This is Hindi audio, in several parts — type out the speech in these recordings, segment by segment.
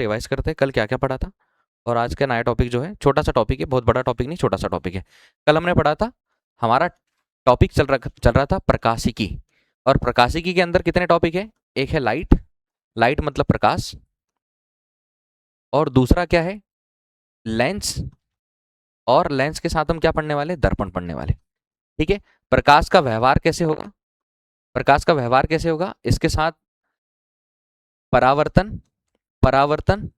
रिवाइज करते हैं कल क्या क्या पढ़ा था। और आज का नया टॉपिक जो है, छोटा सा टॉपिक है, बहुत बड़ा टॉपिक नहीं, छोटा सा टॉपिक है। कल हमने पढ़ा था, हमारा टॉपिक चल रहा था प्रकाशिकी। और प्रकाशिकी के अंदर कितने टॉपिक है? एक है लाइट, लाइट मतलब प्रकाश। और दूसरा क्या है? लेंस। और लेंस के साथ हम क्या पढ़ने वाले? दर्पण पढ़ने वाले। ठीक है। प्रकाश का व्यवहार कैसे होगा? प्रकाश का व्यवहार कैसे होगा? इसके साथ परावर्तन, परावर्तन,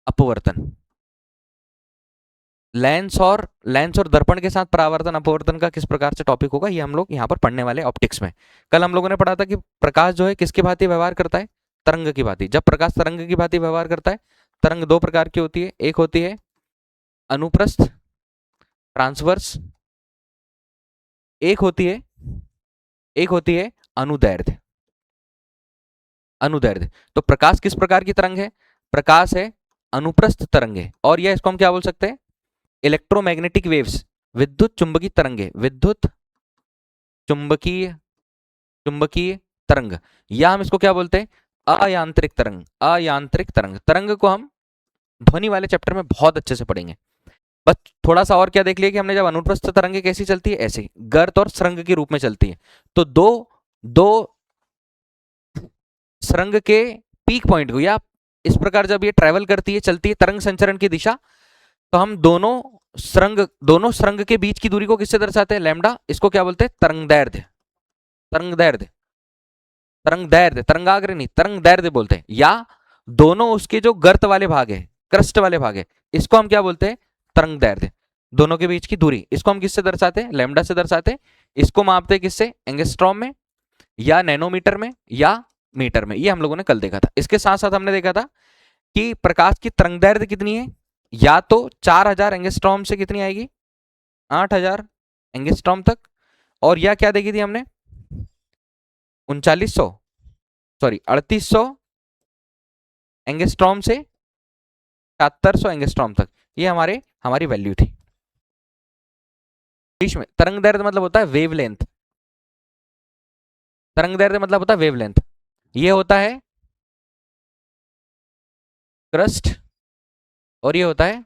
अपवर्तन। लेंस और दर्पण के साथ परावर्तन अपवर्तन का किस प्रकार से टॉपिक होगा, ये हम लोग यहाँ पर पढ़ने वाले ऑप्टिक्स में। कल हम लोगों ने पढ़ा था कि प्रकाश जो है किसकी भांति व्यवहार करता है? तरंग की भांति। जब प्रकाश तरंग की भांति व्यवहार करता है, तरंग दो प्रकार की होती है। एक होती है अनुप्रस्थ, ट्रांसवर्स। एक होती है अनुदैर्ध्य, अनुदैर्ध्य। तो प्रकाश किस प्रकार की तरंग है? प्रकाश है अनुप्रस्थ तरंग है। और यह इसको हम क्या बोल सकते हैं? इलेक्ट्रोमैग्नेटिक वेव्स, विद्युत चुंबकीय तरंगे, विद्युत चुंबकीय चुंबकीय तरंग। या हम इसको क्या बोलते हैं? अयांत्रिक तरंग, अयांत्रिक तरंग। तरंग को हम ध्वनि वाले चैप्टर में बहुत अच्छे से पढ़ेंगे। बस थोड़ा सा और क्या देख लिया कि हमने, जब अनुप्रस्थ तरंगे कैसी चलती है, ऐसे गर्त और सरंग के रूप में चलती है। तो दो दो सरंग के पीक पॉइंट को, या इस प्रकार जब ये ट्रेवल करती है, चलती है तरंग संचरण की दिशा, तो हम दोनों सरंग के बीच की दूरी को किससे दर्शाते हैं? लैम्डा। इसको क्या बोलते हैं? तरंगदैर्ध्य, तरंगदैर्ध्य, तरंगदैर्ध्य, तरंगाग्र नहीं, तरंगदैर्ध्य बोलते हैं। या दोनों उसके जो गर्त वाले भाग है, क्रस्ट वाले भाग है, इसको हम क्या बोलते हैं? तरंगदैर्ध्य। दोनों के बीच की दूरी, इसको हम किससे दर्शाते हैं? लैम्डा से दर्शाते हैं। इसको मापते हैं किससे? एंगस्ट्रॉम में, या नैनोमीटर में, या मीटर में। ये हम लोगों ने कल देखा था। इसके साथ साथ हमने देखा था कि प्रकाश की तरंगदैर्ध्य कितनी है? या तो 4000 एंगस्ट्रॉम से कितनी आएगी? 8000 एंगस्ट्रॉम तक। और या क्या देखी थी हमने? 3800 एंगस्ट्रॉम से 7700 एंगस्ट्रॉम तक। ये हमारी वैल्यू थी। बीच में तरंगदैर्ध्य मतलब होता है वेवलेंथ। तरंगदैर्ध्य मतलब होता है वेवलेंथ। ये होता है क्रस्ट, और ये होता है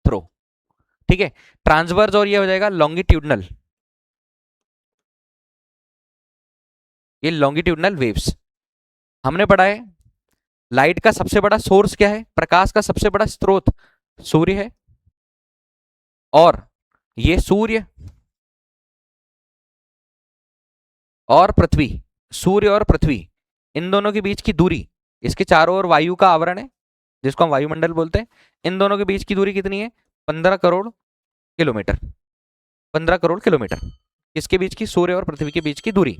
थ्रो। ठीक है। ट्रांसवर्स, और ये हो जाएगा लॉन्गिट्यूडनल। ये लॉन्गिट्यूडनल वेव्स। हमने पढ़ा है लाइट का सबसे बड़ा सोर्स क्या है? प्रकाश का सबसे बड़ा स्रोत सूर्य है। और ये सूर्य और पृथ्वी, सूर्य और पृथ्वी, इन दोनों के बीच की दूरी, इसके चारों ओर वायु का आवरण है जिसको हम वायुमंडल बोलते हैं। इन दोनों के बीच की दूरी कितनी है? 15 करोड़ किलोमीटर। 15 करोड़ किलोमीटर। किसके बीच की? सूर्य और पृथ्वी के बीच की दूरी।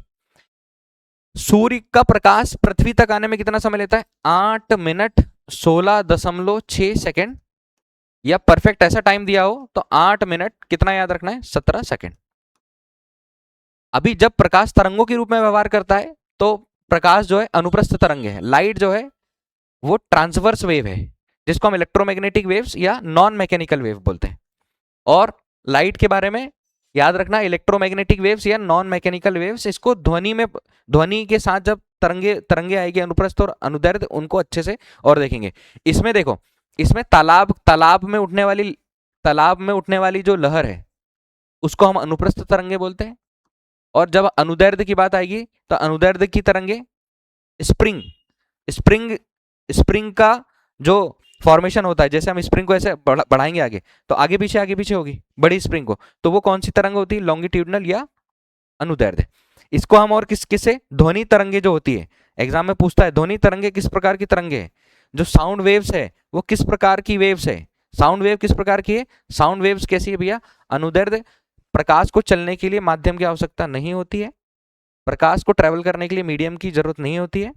सूर्य का प्रकाश पृथ्वी तक आने में कितना समय लेता है? 8 मिनट 16.6 सेकेंड। या परफेक्ट ऐसा टाइम दिया हो तो 8 मिनट कितना याद रखना है? 17 सेकेंड। अभी जब प्रकाश तरंगों के रूप में व्यवहार करता है तो प्रकाश जो है अनुप्रस्थ तरंग है। लाइट जो है वो ट्रांसवर्स वेव है, जिसको हम इलेक्ट्रोमैग्नेटिक वेव्स या नॉन मैकेनिकल वेव बोलते हैं। और लाइट के बारे में याद रखना, इलेक्ट्रोमैग्नेटिक वेव्स या नॉन मैकेनिकल वेव्स, इसको ध्वनि के साथ जब तरंगे तरंगे आएगी अनुप्रस्थ और अनुदैर्ध्य, उनको अच्छे से और देखेंगे। इसमें देखो, इसमें तालाब में उठने वाली जो लहर है उसको हम अनुप्रस्थ तरंगे बोलते हैं। और जब अनुदैर्ध्य की बात आएगी तो अनुदैर्ध्य की तरंगे स्प्रिंग स्प्रिंग स्प्रिंग का जो फॉर्मेशन होता है, जैसे हम स्प्रिंग को ऐसे बढ़ाएंगे आगे, तो आगे पीछे होगी बड़ी स्प्रिंग को, तो वो कौन सी तरंग होती है? लॉन्गिट्यूडनल या अनुदैर्ध्य। इसको हम और किससे? ध्वनि तरंगे जो होती है, एग्जाम में पूछता है ध्वनि तरंगे किस प्रकार की तरंगे है। जो साउंड वेव्स है वो किस प्रकार की वेव्स है? साउंड वेव किस प्रकार की है? साउंड वेव्स कैसी है भैया? अनुदैर्ध्य। प्रकाश को चलने के लिए माध्यम की आवश्यकता नहीं होती है, प्रकाश को ट्रेवल करने के लिए मीडियम की जरूरत नहीं होती है।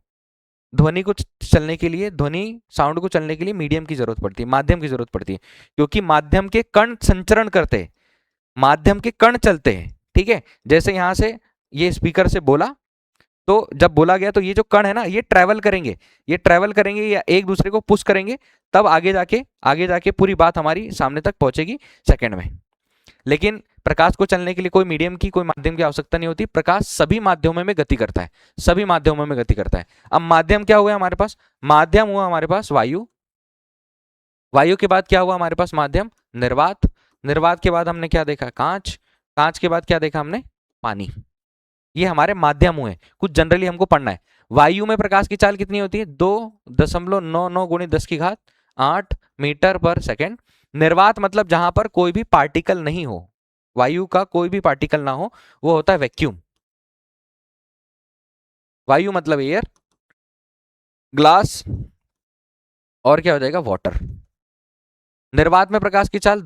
ध्वनि को चलने के लिए, ध्वनि साउंड को चलने के लिए मीडियम की जरूरत पड़ती है, माध्यम की जरूरत पड़ती है। क्योंकि माध्यम के कण संचरण करते हैं, माध्यम के कण चलते हैं। ठीक है। जैसे यहां से ये स्पीकर से बोला, तो जब बोला गया तो ये जो कण है ना, ये ट्रैवल करेंगे या एक दूसरे को पुश करेंगे, तब आगे जाके पूरी बात हमारी सामने तक पहुंचेगी सेकंड में। लेकिन प्रकाश को चलने के लिए कोई मीडियम की, कोई माध्यम की आवश्यकता नहीं होती। प्रकाश सभी माध्यमों में गति करता है, सभी माध्यमों में गति करता है। अब माध्यम क्या हुआ हमारे पास? माध्यम हुआ हमारे पास वायु। वायु के बाद क्या हुआ हमारे पास? माध्यम निर्वात। निर्वात के बाद हमने क्या देखा? कांच। कांच के बाद क्या देखा हमने? पानी। ये हमारे माध्यम हुए। कुछ जनरली हमको पढ़ना है। वायु में प्रकाश की चाल कितनी होती है? 2.99 गुणित 10⁸ मीटर पर सेकेंड। निर्वात मतलब जहां पर कोई भी पार्टिकल नहीं हो, वायु का कोई भी पार्टिकल ना हो, वो होता है वैक्यूम। वायु मतलब एयर, ग्लास, और क्या हो जाएगा? वाटर। निर्वात में प्रकाश की चाल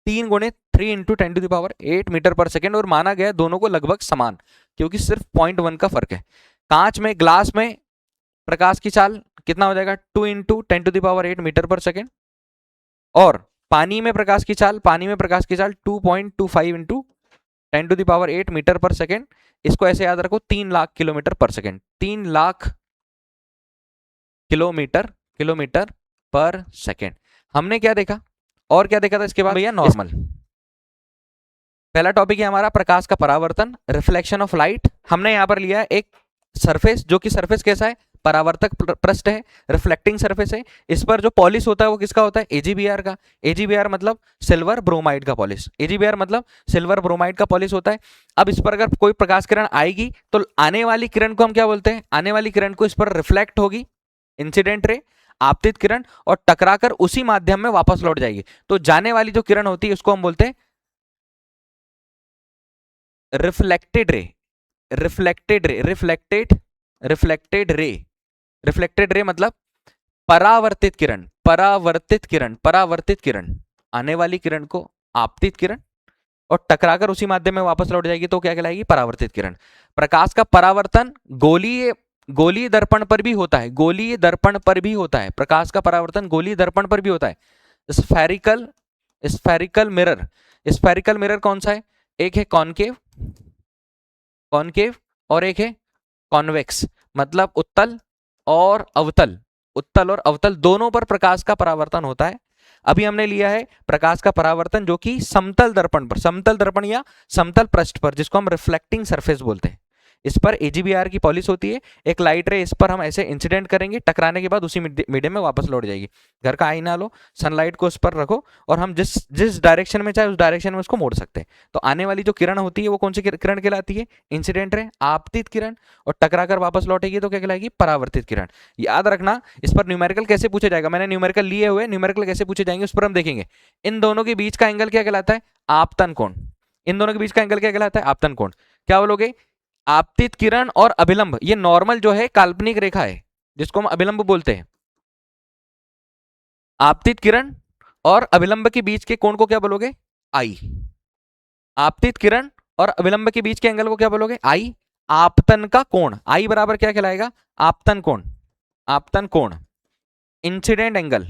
3 × 3 × 10⁸ मीटर पर सेकेंड, और माना गया दोनों को लगभग समान, क्योंकि सिर्फ 0.1 का फर्क है। कांच में, ग्लास में प्रकाश की चाल कितना हो जाएगा? 2 × 10⁸ मीटर पर सेकेंड। और पानी में प्रकाश की चाल, 2.25 × 10⁸ मीटर पर सेकेंड। इसको ऐसे याद रखो, 3 लाख किलोमीटर पर सेकेंड। 3 लाख किलोमीटर पर सेकेंड। हमने क्या देखा और क्या देखा था इसके बाद भैया? नॉर्मल। पहला टॉपिक है हमारा प्रकाश का परावर्तन, रिफ्लेक्शन ऑफ लाइट। हमने यहां पर लिया है एक सरफेस, जो कि सरफेस कैसा है? परावर्तक पृष्ठ है, रिफ्लेक्टिंग सरफेस है। इस पर जो पॉलिश होता है वो किसका होता है? AgBr का। AgBr मतलब सिल्वर ब्रोमाइड का पॉलिश। AgBr मतलब सिल्वर ब्रोमाइड का पॉलिश होता है। अब इस पर अगर कोई प्रकाश किरण आएगी तो आने वाली किरण को हम क्या बोलते हैं? आने वाली किरण को इस पर रिफ्लेक्ट होगी, इंसिडेंट रे, आपतित किरण, और टकराकर उसी माध्यम में वापस लौट जाएगी। तो जाने वाली जो किरण होती है उसको हम बोलते हैं रिफ्लेक्टेड रे। रिफ्लेक्टेड रे मतलब परावर्तित किरण। परावर्तित किरण आने वाली किरण को आपतित किरण, और टकराकर उसी माध्यम में वापस लौट जाएगी तो क्या कहलाएगी? परावर्तित किरण। प्रकाश का परावर्तन गोलीय दर्पण पर भी होता है। गोलीय दर्पण पर भी होता है प्रकाश का परावर्तन, गोलीय दर्पण पर भी होता है। स्फेरिकल मिरर कौन सा है? एक है कॉनकेव और एक है कॉन्वेक्स, मतलब उत्तल और अवतल दोनों पर प्रकाश का परावर्तन होता है। अभी हमने लिया है प्रकाश का परावर्तन जो कि समतल दर्पण या समतल पृष्ठ पर, जिसको हम रिफ्लेक्टिंग सरफेस बोलते हैं, इस पर AgBr की पॉलिश होती है। एक लाइट रे इस पर हम ऐसे इंसिडेंट करेंगे, टकराने के बाद उसी मीडियम में वापस लौट जाएगी। घर का आईना लो, सनलाइट को उस पर रखो, और हम जिस डायरेक्शन में चाहे उस डायरेक्शन में उसको मोड़ सकते हैं। तो आने वाली जो किरण होती है वो कौन सी किरण कहलाती है? इंसिडेंट रे, आपतित किरण, और टकराकर वापस लौटेगी तो क्या कहलाएगी? परावर्तित किरण। याद रखना, इस पर न्यूमेरिकल कैसे पूछा जाएगा? मैंने न्यूमेरिकल लिए हुए, न्यूमेरिकल कैसे पूछे जाएंगे उस पर हम देखेंगे। इन दोनों के बीच का एंगल क्या कहलाता है? आपतन कोण। इन दोनों के बीच का एंगल क्या कहलाता है? आपतन कोण। क्या बोलोगे? आपतित किरण और अभिलंब, ये नॉर्मल जो है काल्पनिक रेखा है जिसको हम अभिलंब बोलते हैं। आपतित किरण और अभिलंब के बीच के कोण को क्या बोलोगे? आई। आपतित किरण और अभिलंब के बीच के एंगल को क्या बोलोगे? आई। आपतन का कोण, आई बराबर क्या कहलाएगा? आपतन कोण। आपतन कोण, इंसिडेंट एंगल,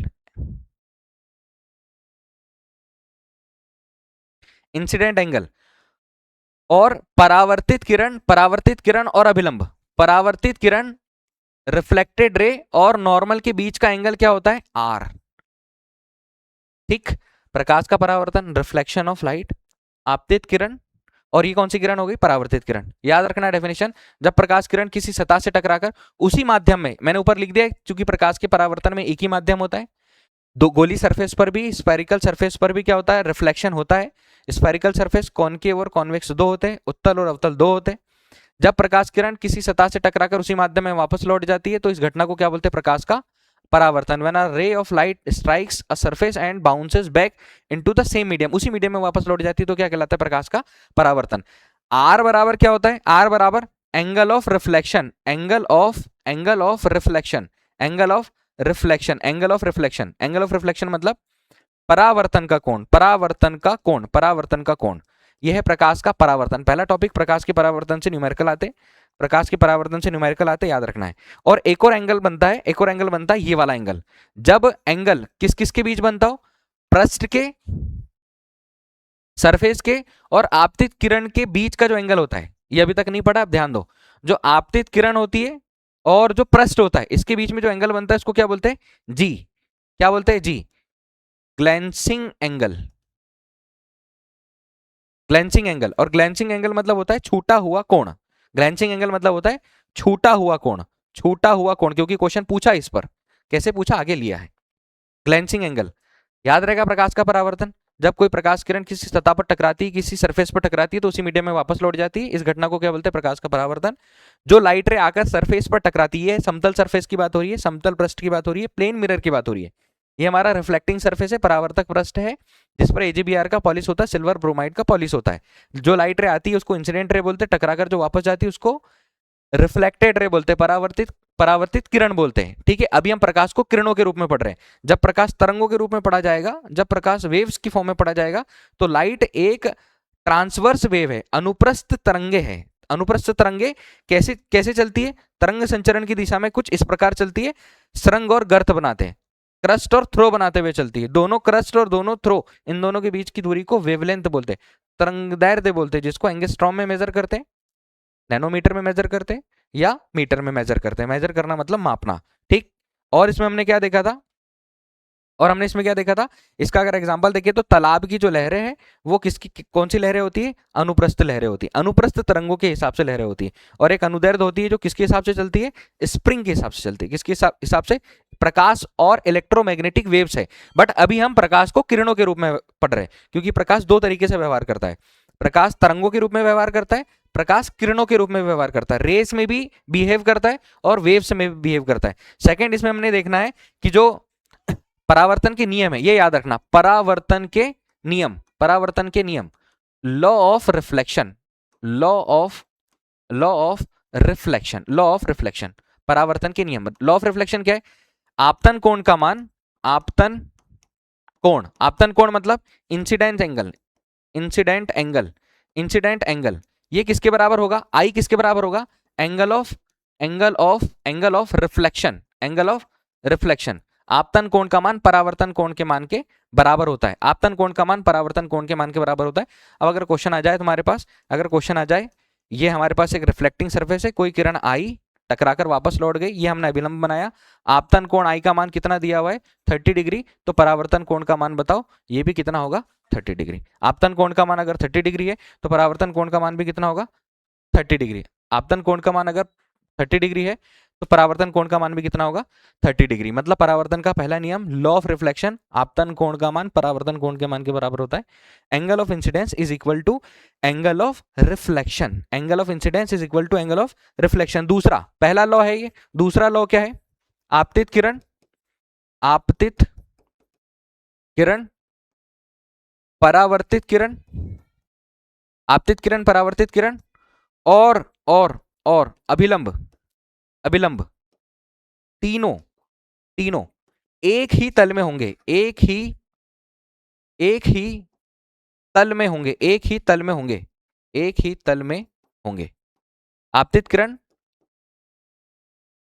इंसिडेंट एंगल। और परावर्तित किरण और अभिलंब, परावर्तित किरण, रिफ्लेक्टेड रे और नॉर्मल के बीच का एंगल क्या होता है? आर। ठीक। प्रकाश का परावर्तन, रिफ्लेक्शन ऑफ लाइट, आपतित किरण, और ये कौन सी किरण हो गई? परावर्तित किरण। याद रखना डेफिनेशन, जब प्रकाश किरण किसी सतह से टकराकर उसी माध्यम में, मैंने ऊपर लिख दिया क्योंकि प्रकाश के परावर्तन में एक ही माध्यम होता है। दो गोली सरफेस पर भी, स्फेरिकल सरफेस पर भी क्या होता है? रिफ्लेक्शन होता है। स्फेरिकल सरफेस कॉनकेव और कॉन्वेक्स दो होते हैं, उत्तल और अवतल दो होते हैं। जब प्रकाश किरण किसी सतह से टकराकर उसी माध्यम में वापस लौट जाती है तो इस घटना को क्या बोलते हैं? प्रकाश का परावर्तन। When a ray of light strikes a surface and bounces back into the same medium, उसी मीडियम में वापस लौट जाती है तो क्या कहलाता है? प्रकाश का परावर्तन। आर बराबर क्या होता है? आर बराबर angle of reflection, angle of reflection, angle of reflection, angle of reflection, angle of reflection मतलब परावर्तन का कोण, परावर्तन का कोण। यह है प्रकाश का परावर्तन। पहला टॉपिक, प्रकाश के परावर्तन से न्यूमेरिकल आते, प्रकाश के परावर्तन से न्यूमेरिकल आते, याद रखना है। और एक और एंगल बनता है, एक और एंगल बनता है ये वाला एंगल। जब एंगल किस किस के बीच बनता हो? पृष्ठ के, सरफेस के और आपतित किरण के बीच का जो एंगल होता है, ये अभी तक नहीं पढ़ा, अब ध्यान दो। जो आपतित किरण होती है और जो पृष्ठ होता है, इसके बीच में जो एंगल बनता है इसको क्या बोलते हैं? जी। क्या बोलते हैं? जी। ग्लैंसिंग एंगल, ग्लैंसिंग एंगल, और ग्लैंसिंग एंगल मतलब होता है छूटा हुआ कोण। ग्लैंसिंग एंगल मतलब होता है छूटा हुआ कोण, छूटा हुआ कोण, क्योंकि क्वेश्चन पूछा इस पर, कैसे पूछा आगे लिया है। ग्लैंसिंग एंगल याद रहेगा, प्रकाश का परावर्तन, जब कोई प्रकाश किरण किसी सतह पर टकराती है, किसी सरफेस पर टकराती है तो उसी मीडियम में वापस लौट जाती है, इस घटना को क्या बोलते हैं, प्रकाश का परावर्तन। जो लाइट रे आकर सरफेस पर टकराती है, समतल सरफेस की बात हो रही है, समतल पृष्ठ की बात हो रही है, प्लेन मिरर की बात हो रही है, ये हमारा रिफ्लेक्टिंग सरफेस है, परावर्तक पृष्ठ है, जिस पर AgBr का पॉलिश होता है, सिल्वर ब्रोमाइड का पॉलिश होता है। जो लाइट रे आती है उसको इंसिडेंट रे बोलते हैं, टकराकर जो वापस जाती है उसको रिफ्लेक्टेड रे बोलते हैं, परावर्तित परावर्तित किरण बोलते हैं। ठीक है, अभी हम प्रकाश को किरणों के रूप में पढ़ रहे हैं। जब प्रकाश तरंगों के रूप में पढ़ा जाएगा, जब प्रकाश वेव्स की फॉर्म में पढ़ा जाएगा, तो लाइट एक ट्रांसवर्स वेव है, अनुप्रस्थ तरंगे है। अनुप्रस्थ तरंगे कैसे कैसे चलती है, तरंग संचरण की दिशा में कुछ इस प्रकार चलती है, सरंग और गर्त बनाते हैं, क्रस्ट और थ्रो बनाते हुए चलती है। दोनों क्रस्ट और दोनों थ्रो, इन दोनों के बीच की दूरी को वेवलेंथ बोलते हैं, तरंगदैर्ध्य बोलते हैं, जिसको एंगस्ट्रॉम में मेजर करते हैं, नैनोमीटर में मेजर करते हैं या मीटर में मेजर करते हैं। मेजर करना मतलब मापना। ठीक, और इसमें हमने क्या देखा था, और हमने इसमें क्या देखा था, इसका अगर एग्जांपल देखिए तो तालाब की जो लहरें हैं वो किसकी कौन सी लहरें होती है, अनुप्रस्थ लहरें होती है, अनुप्रस्थ तरंगों के हिसाब से लहरें होती है। और एक अनुदैर्ध्य होती है जो किसके हिसाब से चलती है, स्प्रिंग के हिसाब से चलती है। किसके हिसाब से, प्रकाश और इलेक्ट्रोमैग्नेटिक वेव्स है। बट अभी हम प्रकाश को किरणों के रूप में पढ़ रहे हैं, क्योंकि प्रकाश दो तरीके से व्यवहार करता है, प्रकाश तरंगों के रूप में व्यवहार करता है, प्रकाश किरणों के रूप में व्यवहार करता है, रेस में भी बिहेव करता है और वेव्स में भी बिहेव करता है। सेकंड, इसमें हमने देखना है कि जो परावर्तन के नियम है, ये याद रखना, परावर्तन के नियम, परावर्तन के नियम, law of reflection, law of reflection, law of reflection, परावर्तन के नियम। लॉ ऑफ रिफ्लेक्शन क्या है, आपतन कोण का मान, आपतन कोण, आपतन कोण मतलब incident angle, incident angle, incident angle, ये किसके बराबर होगा, आई किसके बराबर होगा, angle of angle of angle of reflection, angle of reflection. आपतन कोण का मान परावर्तन कोण के मान के बराबर होता है, आपतन कोण का मान परावर्तन कोण के मान के बराबर होता है। अब अगर क्वेश्चन आ जाए तुम्हारे पास, अगर क्वेश्चन आ जाए, ये हमारे पास एक रिफ्लेक्टिंग सरफेस है, कोई किरण आई, टकराकर वापस लौट गई, ये हमने अभिलंब बनाया, आपतन कोण आई का मान कितना दिया हुआ है, 30 डिग्री, तो परावर्तन कोण का मान बताओ, ये भी कितना होगा, 30 डिग्री। आपतन कोण का मान अगर 30 डिग्री है तो परावर्तन कोण का मान भी कितना होगा, 30 डिग्री। आपतन कोण का मान अगर 30 डिग्री है तो परावर्तन कोण का मान भी कितना होगा, 30 डिग्री। मतलब परावर्तन का पहला नियम, लॉ ऑफ रिफ्लेक्शन, आपतन कोण का मान परावर्तन कोण के मान के बराबर होता है। Angle of incidence is equal to angle of reflection, angle of incidence is equal to angle of reflection. दूसरा, पहला लॉ है ये, दूसरा लॉ क्या है, आपतित किरण, आपतित किरण, परावर्तित किरण, आपतित किरण, परावर्तित किरण, और अभिलंब, अभिलंब, तीनों तीनों एक ही तल में होंगे, एक ही तल में होंगे, एक ही तल में होंगे, एक ही तल में होंगे। आपतित किरण,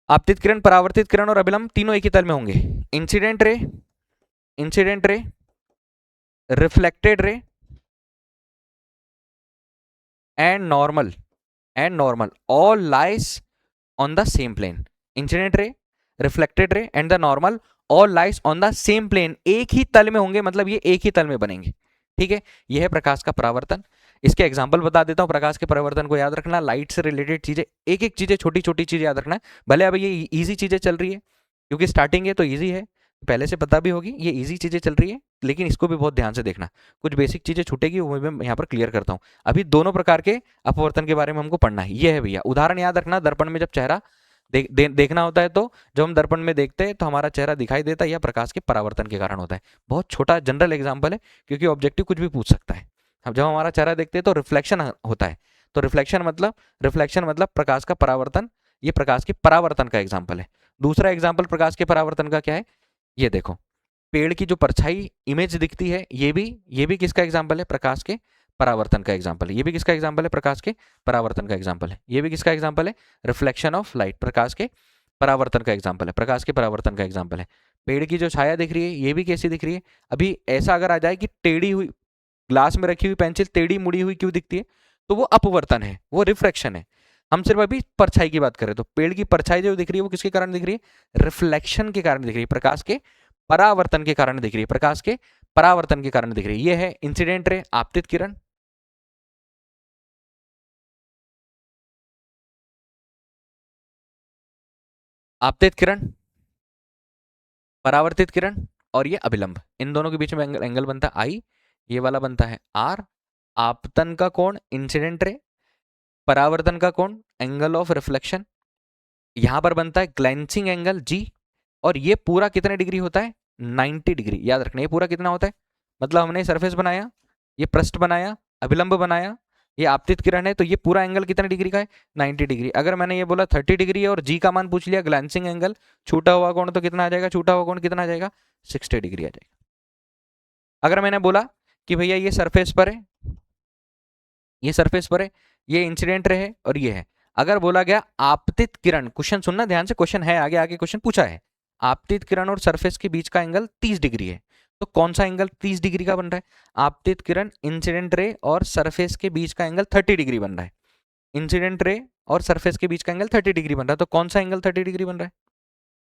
आपतित किरण, परावर्तित किरण और अभिलंब तीनों एक ही तल में होंगे। Incident ray, incident ray, reflected रे and normal all lies on the same plane. Incident ray, reflected ray and the normal all lies on the same plane, एक ही तल में होंगे, मतलब ये एक ही तल में बनेंगे। ठीक है, ये है प्रकाश का परावर्तन। इसके एग्जाम्पल बता देता हूँ, प्रकाश के परावर्तन को याद रखना, लाइट से रिलेटेड चीजें, एक एक चीजें, छोटी छोटी चीजें याद रखना है। भले अब ये इजी चीजें चल रही है, क्योंकि स्टार्टिंग है तो इजी है, पहले से पता भी होगी, ये इजी चीजें चल रही है, लेकिन इसको भी बहुत ध्यान से देखना, कुछ बेसिक चीजें छूटेगी वो मैं यहाँ पर क्लियर करता हूँ। अभी दोनों प्रकार के अपवर्तन के बारे में हमको पढ़ना है। ये है भैया, उदाहरण याद रखना, दर्पण में जब चेहरा देखना होता है, तो जब हम दर्पण में देखते हैं तो हमारा चेहरा दिखाई देता है, यह प्रकाश के परावर्तन के कारण होता है। बहुत छोटा जनरल एग्जाम्पल है, क्योंकि ऑब्जेक्टिव कुछ भी पूछ सकता है। अब जब हमारा चेहरा देखते हैं तो रिफ्लेक्शन होता है, तो रिफ्लेक्शन मतलब प्रकाश का परावर्तन, ये प्रकाश के परावर्तन का एग्जाम्पल है। दूसरा एग्जाम्पल प्रकाश के परावर्तन का क्या है, ये देखो, पेड़ की जो परछाई इमेज दिखती है, ये भी किसका एग्जाम्पल है, प्रकाश के परावर्तन का एग्जाम्पल है। ये भी किसका एग्जाम्पल है, प्रकाश के परावर्तन का एग्जाम्पल है। ये भी किसका एग्जाम्पल है, रिफ्लेक्शन ऑफ लाइट, प्रकाश के परावर्तन का एग्जाम्पल है, प्रकाश के परावर्तन का एग्जाम्पल है। पेड़ की जो छाया दिख रही है, ये भी कैसी दिख रही है। अभी ऐसा अगर आ जाए कि टेढ़ी हुई ग्लास में रखी हुई पेंसिल टेढ़ी मुड़ी हुई क्यों दिखती है, तो वो अपवर्तन है, वो रिफ्रैक्शन है। हम सिर्फ अभी परछाई की बात करें तो पेड़ की परछाई जो दिख रही है वो किसके कारण दिख रही है, रिफ्लेक्शन के कारण दिख रही है, प्रकाश के परावर्तन के कारण दिख रही है, प्रकाश के परावर्तन के कारण दिख रही है। ये है इंसिडेंट रे, आपतित किरण, आपतित किरण, परावर्तित किरण और ये अभिलंब, इन दोनों के बीच में एंगल बनता है आई, ये वाला बनता है आर। आपतन का कोण इंसिडेंट रे, परावर्तन का कोण एंगल ऑफ रिफ्लेक्शन, यहां पर बनता है ग्लैंसिंग एंगल जी। और ये पूरा कितने डिग्री होता है? 90 डिग्री। याद रखना ये पूरा कितना होता है, मतलब हमने सरफेस बनाया, ये पृष्ठ बनाया, अभिलंब बनाया, ये आपतित किरण है, तो ये पूरा एंगल कितने डिग्री का है? 90 डिग्री। अगर मैंने ये बोला 30 डिग्री है और जी का मान पूछ लिया, ग्लैंसिंग एंगल, छूटा हुआ कोण तो कितना आ जाएगा? छूटा हुआ कोण कितना आ जाएगा? 60 डिग्री आ जाएगा। अगर मैंने बोला कि भैया ये सरफेस पर है, ये सरफेस पर है, ये इंसिडेंट रे है और ये है, अगर बोला गया आपतित किरण, क्वेश्चन सुनना ध्यान से, क्वेश्चन है आगे, आगे क्वेश्चन पूछा है, आपतित किरण और सरफेस के बीच का एंगल 30 डिग्री है, तो कौन सा एंगल 30 डिग्री का बन रहा है? आपतित किरण, इंसिडेंट रे और सरफेस के बीच का एंगल 30 डिग्री बन रहा है। इंसिडेंट रे और सरफेस के बीच का एंगल 30 डिग्री बन रहा है, तो कौन सा एंगल 30 डिग्री बन रहा है?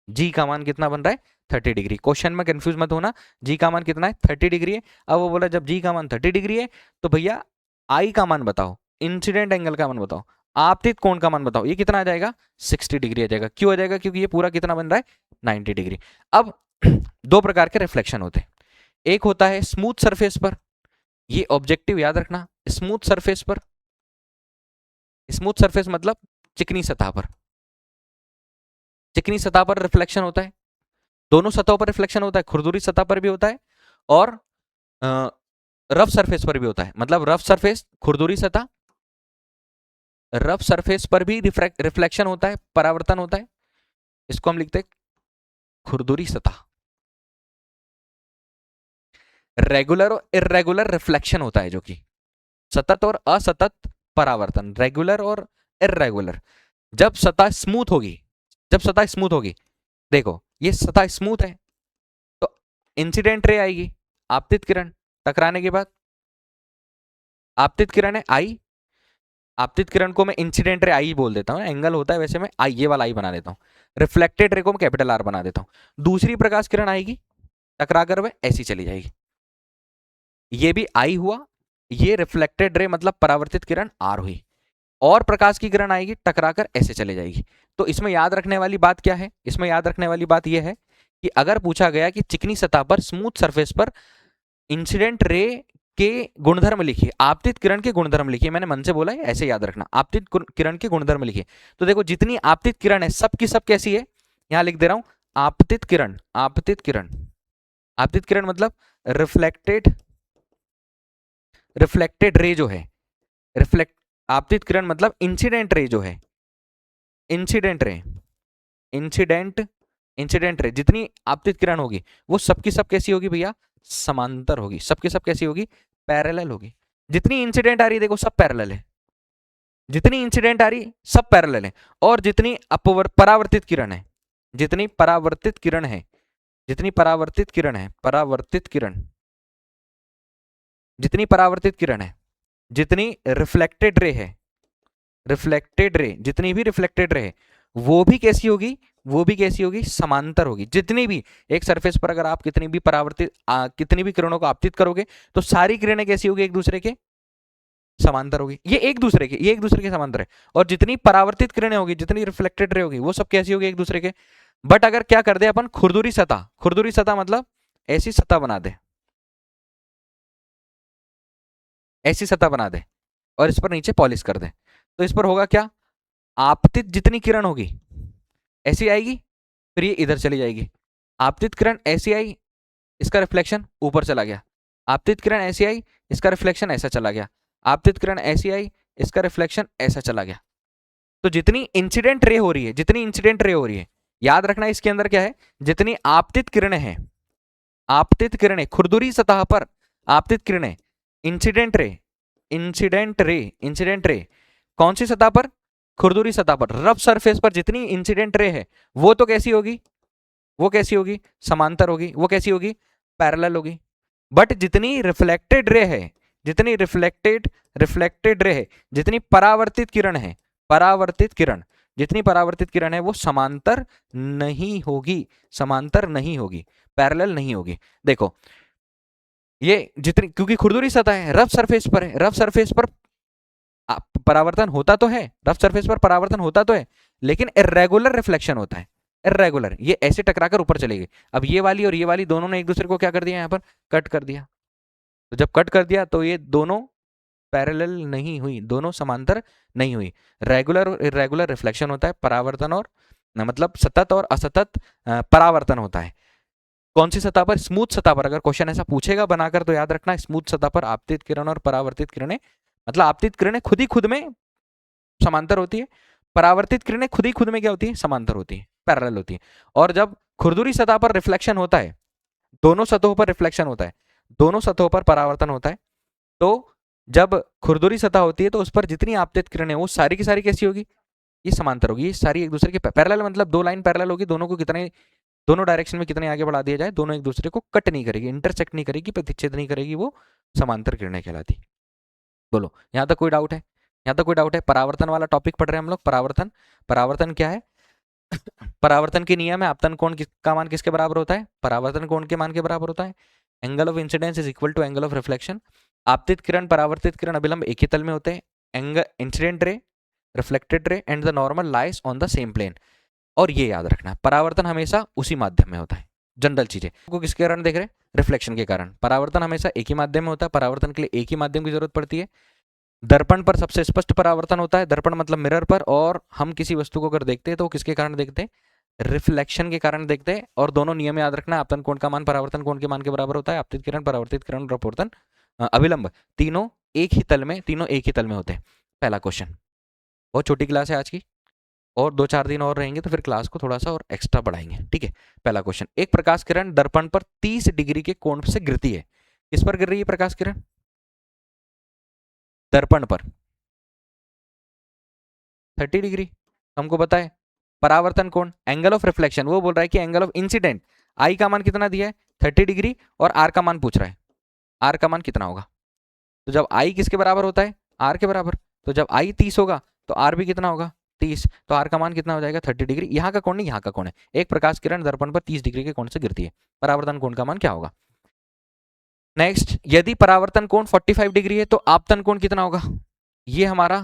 जी का मान कितना बन रहा है? 30 डिग्री। क्वेश्चन में कंफ्यूज मत होना, जी का मान कितना है? 30 डिग्री है। अब वो बोला जब जी का मान 30 डिग्री है तो भैया आई का मान बताओ, इंसिडेंट एंगल का मान बताओ, आपतित कोण का मान बताओ, ये कितना आ जाएगा? 60 डिग्री आ जाएगा। क्यों आ जाएगा? क्योंकि ये पूरा कितना बन रहा है? 90 डिग्री। अब दो प्रकार के रिफ्लेक्शन होते हैं, एक होता है स्मूथ सरफेस पर, ये ऑब्जेक्टिव याद रखना, स्मूथ सरफेस पर, स्मूथ सरफेस मतलब चिकनी सतह पर, चिकनी सतह पर रिफ्लेक्शन होता है, दोनों सतहों पर रिफ्लेक्शन होता है, खुरदुरी सतह पर भी होता है और रफ सरफेस पर भी होता है। मतलब रफ सरफेस, खुरदुरी सतह, रफ सरफेस पर भी रिफ्लेक्शन होता है, परावर्तन होता है, इसको हम लिखते हैं खुरदुरी सतह। रेगुलर और इरेगुलर रिफ्लेक्शन होता है, जो कि सतत और असतत परावर्तन, रेगुलर और इरेगुलर। जब सतह स्मूथ होगी, जब सतह स्मूथ होगी, देखो ये सतह स्मूथ है तो इंसिडेंट रे आएगी, आपतित किरण, टकराने के बाद आपतित किरण है आई, आपतित किरण को मैं इंसिडेंट रे आई बोल देता हूँ, एंगल होता है वैसे मैं आई, ये वाला आई बना देता हूँ, रिफ्लेक्टेड रे को मैं कैपिटल आर बना देता हूँ। दूसरी प्रकाश किरण आएगी, टकरा कर वह ऐसी चली जाएगी, ये भी आई हुआ, ये रिफ्लेक्टेड रे मतलब परावर्तित किरण आर हुई, और प्रकाश की किरण आएगी टकराकर ऐसे चले जाएगी। तो इसमें याद रखने वाली बात क्या है? इसमें याद रखने वाली बात यह है कि अगर पूछा गया कि चिकनी सतह पर, स्मूथ सरफेस पर इंसिडेंट रे के गुणधर्म लिखिए, आपतित किरण के गुणधर्म लिखिए, मैंने मन से बोला है ऐसे याद रखना, आपतित किरण के गुणधर्म लिखिए। तो देखो जितनी आपतित किरण है सब की सब कैसी है, यहां लिख दे रहा हूं, आपतित किरण, आपतित किरण, आपतित किरण मतलब रिफ्लेक्टेड, रिफ्लेक्टेड रे जो है, रिफ्लेक्ट, आपतित किरण मतलब इंसिडेंट रे जो है, incident ray, incident, incident ray, जितनी आपतित किरण होगी वो सबकी सब कैसी होगी भैया? समांतर होगी, सबकी सब कैसी होगी? पैरेलल होगी। जितनी इंसिडेंट आ रही है देखो सब पैरेलल है, जितनी इंसिडेंट आ रही सब पैरेलल है, और जितनी परावर्तित किरण है, जितनी परावर्तित किरण है, जितनी परावर्तित किरण है, परावर्तित किरण, जितनी परावर्तित किरण है, जितनी रिफ्लेक्टेड रे है, रिफ्लेक्टेड रे, जितनी भी रिफ्लेक्टेड रे है वो भी कैसी होगी? वो भी कैसी होगी? समांतर होगी। जितनी भी एक सरफेस पर अगर आप कितनी भी परावर्तित कितनी भी किरणों को आपतित करोगे तो सारी किरणें कैसी होगी? एक दूसरे के समांतर होगी, ये एक दूसरे के, ये एक दूसरे के समांतर है। और जितनी परावर्तित किरणें होगी, जितनी रिफ्लेक्टेड रे होगी वो सब कैसी होगी? एक दूसरे के। बट अगर क्या कर दे अपन, खुरदुरी सतह, खुरदुरी सतह मतलब ऐसी सतह बना दे, ऐसी सतह बना दे और इस पर नीचे पॉलिश कर दे, तो इस पर होगा क्या? आपतित जितनी किरण होगी ऐसी आएगी, फिर ये इधर चली जाएगी, आपतित किरण ऐसी आई, इसका रिफ्लेक्शन ऊपर चला गया, आपतित किरण ऐसी आई, इसका रिफ्लेक्शन ऐसा चला गया, आपतित किरण ऐसी आई, इसका रिफ्लेक्शन ऐसा चला गया। तो जितनी इंसिडेंट रे हो रही है, जितनी इंसिडेंट रे हो रही है, याद रखना इसके अंदर क्या है, जितनी आपतित किरणें हैं, आपतित किरणें खुरदुरी सतह पर, आपतित किरणें, incident ray, incident ray, incident ray कौन सी सतह पर? खुरदुरी सतह पर, रफ सरफेस पर जितनी इंसिडेंट रे है वो तो कैसी होगी? वो कैसी होगी? समांतर होगी। वो कैसी होगी? पैरेलल होगी। बट जितनी रिफ्लेक्टेड रे है, जितनी रिफ्लेक्टेड, रिफ्लेक्टेड रे है, जितनी परावर्तित किरण है, परावर्तित किरण, जितनी परावर्तित किरण है वो समांतर नहीं होगी, समांतर नहीं होगी, पैरेलल नहीं होगी। देखो ये जितनी, क्योंकि खुरदुरी सतह है, रफ सरफेस पर है, रफ सरफेस पर परावर्तन होता तो है, रफ सरफेस पर परावर्तन होता तो है, लेकिन इरेगुलर रिफ्लेक्शन होता है, इर्रेगुलर, ये ऐसे टकराकर ऊपर चलेगी। अब ये वाली और ये वाली दोनों ने एक दूसरे को क्या कर दिया, यहाँ पर कट कर दिया। तो जब कट कर दिया तो ये दोनों पैरेलल नहीं हुई, दोनों समांतर नहीं हुई। रेगुलर और इरेगुलर रिफ्लेक्शन होता है, परावर्तन और मतलब सतत और असतत परावर्तन होता है। कौन सी सतह पर? स्मूथ सतह पर। अगर क्वेश्चन ऐसा पूछेगा बनाकर तो याद रखना, स्मूथ सतह पर आपतित किरण और परावर्तित किरणें, मतलब आपतित किरणें खुद ही खुद में समांतर होती है, परावर्तित किरणें खुद ही खुद में क्या होती है, समांतर होती है, पैरेलल होती है। और जब खुरदुरी सतह पर रिफ्लेक्शन होता है, दोनों सतहों पर रिफ्लेक्शन होता है, दोनों सतहों पर परावर्तन होता है, तो जब खुरदुरी सतह होती है तो उस पर जितनी आपतित किरणें वो सारी की सारी कैसी होगी, ये समांतर होगी, ये सारी एक दूसरे के पैरेलल, मतलब दो लाइन पैरेलल होगी, दोनों को कितने, दोनों डायरेक्शन में कितने आगे बढ़ा दिया जाए, दोनों एक दूसरे को कट नहीं करेगी, इंटरसेक्ट नहीं करेगी, प्रतिच्छेद नहीं करेगी, वो समांतर किरणें कहलाती। बोलो यहाँ तक कोई डाउट है? यहाँ तक कोई डाउट है? परावर्तन वाला टॉपिक पढ़ रहे हैं हम लोग। परावर्तन, परावर्तन क्या है? परावर्तन के नियम है, आपतन कोण का मान किसके बराबर होता है? परावर्तन कोण के मान के बराबर होता है। Angle of incidence is equal to angle of reflection. आपतित किरण परावर्तित किरण अभिलंब एक ही तल में होते हैं। Angle incident ray, reflected ray and the normal lies on the same plane. और ये याद रखना, परावर्तन हमेशा उसी माध्यम में होता है। जनरल चीजें को किसके कारण देख रहे हैं? रिफ्लेक्शन के कारण। परावर्तन हमेशा एक ही माध्यम में होता है, परावर्तन के लिए एक ही माध्यम की जरूरत पड़ती है। दर्पण पर सबसे स्पष्ट परावर्तन होता है, दर्पण मतलब मिरर पर, और हम किसी वस्तु को अगर देखते हैं तो किसके कारण देखते हैं? रिफ्लेक्शन के कारण देखते हैं। और दोनों नियम याद रखना, आपतन कोण का मान परावर्तन कोण के मान के बराबर होता है। आपतित किरण, परावर्तित किरण, अपवर्तन, अभिलंब, तीनों एक ही तल में, तीनों एक ही तल में होते हैं। पहला क्वेश्चन। बहुत छोटी क्लास है आज की, और 2-4 दिन और रहेंगे तो फिर क्लास को थोड़ा सा और एक्स्ट्रा बढ़ाएंगे, ठीक है। पहला क्वेश्चन, एक प्रकाश किरण दर्पण पर 30 डिग्री के कोण से गिरती है। किस पर गिर रही है प्रकाश किरण? दर्पण पर 30 डिग्री। हमको पता है परावर्तन कोण, एंगल ऑफ रिफ्लेक्शन, वो बोल रहा है कि एंगल ऑफ इंसिडेंट, आई का मान कितना दिया है? 30 डिग्री, और आर का मान पूछ रहा है, आर का मान कितना होगा? तो जब आई किसके बराबर होता है? आर के बराबर। तो जब आई 30 होगा तो आर भी कितना होगा? 30। तो आर का मान कितना हो जाएगा? 30 डिग्री। यहाँ का कोण नहीं, यहाँ का कोण है। एक प्रकाश किरण दर्पण पर 30 डिग्री के कोण से गिरती है, परावर्तन कोण का मान क्या होगा? नेक्स्ट, यदि परावर्तन कोण 45 डिग्री है तो आपतन कोण कितना होगा? ये हमारा,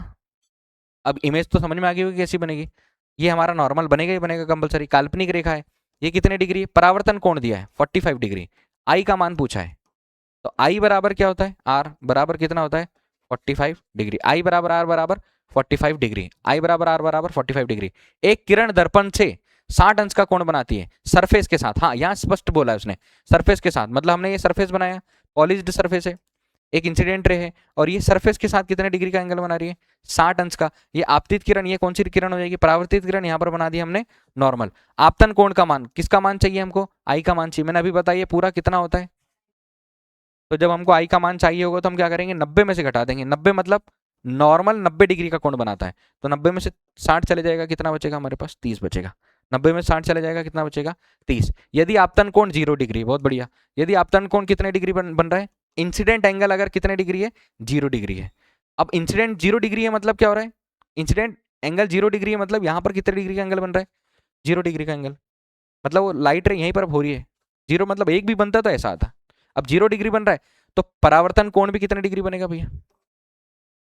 अब इमेज तो समझ में आ गई होगी कैसी बनेगी। ये हमारा नॉर्मल बनेगा ही बनेगा कंपलसरी, काल्पनिक रेखा है। ये कितने डिग्री? परावर्तन कोण दिया है 45 डिग्री, आई का मान पूछा है, तो आई बराबर क्या होता है? आर बराबर कितना होता है? 45 डिग्री। आई बराबर आर बराबर 45 डिग्री, आई बराबर आर बराबर 45 डिग्री। एक किरण दर्पण से 60 अंश का कोण बनाती है सरफेस के साथ। हाँ, यहाँ स्पष्ट बोला है उसने, सरफेस के साथ, मतलब हमने ये सरफेस बनाया, पॉलिश्ड सरफेस है, एक इंसिडेंट रे है, और ये सरफेस के साथ कितने डिग्री का एंगल बना रही है? 60 अंश का। ये आपतित किरण, ये कौन सी किरण हो जाएगी? परावर्तित किरण। यहाँ पर बना दी हमने नॉर्मल। आपतन कोण का मान, किसका मान चाहिए हमको? आई का मान चाहिए। मैंने अभी बताया पूरा कितना होता है, तो जब हमको आई का मान चाहिए होगा तो हम क्या करेंगे? 90 में से घटा देंगे। 90 मतलब नॉर्मल 90 डिग्री का कोण बनाता है, तो 90 में से 60 चले जाएगा, कितना बचेगा हमारे पास? 30 बचेगा। 90 में 60 चले जाएगा, कितना बचेगा? 30। यदि आपतन कोण 0 डिग्री, बहुत बढ़िया, यदि आपतन कोण कितने डिग्री बन रहा है? इंसिडेंट एंगल अगर कितने डिग्री है? 0 डिग्री है। अब इंसिडेंट 0 डिग्री है मतलब क्या हो रहा है? इंसिडेंट एंगल 0 डिग्री है मतलब यहाँ पर कितने डिग्री का एंगल बन रहा है? 0 डिग्री का एंगल, मतलब वो लाइट रे यहीं पर हो रही है। 0 मतलब एक भी बनता तो ऐसा आता। अब 0 डिग्री बन रहा है तो परावर्तन कोण भी कितने डिग्री बनेगा भैया?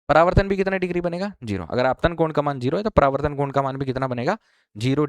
परावर्तन भी कितने डिग्री बनेगा? 0। अगर आपतन कोण का मान 0 है तो परावर्तन कोण का मान भी कितना बनेगा? 0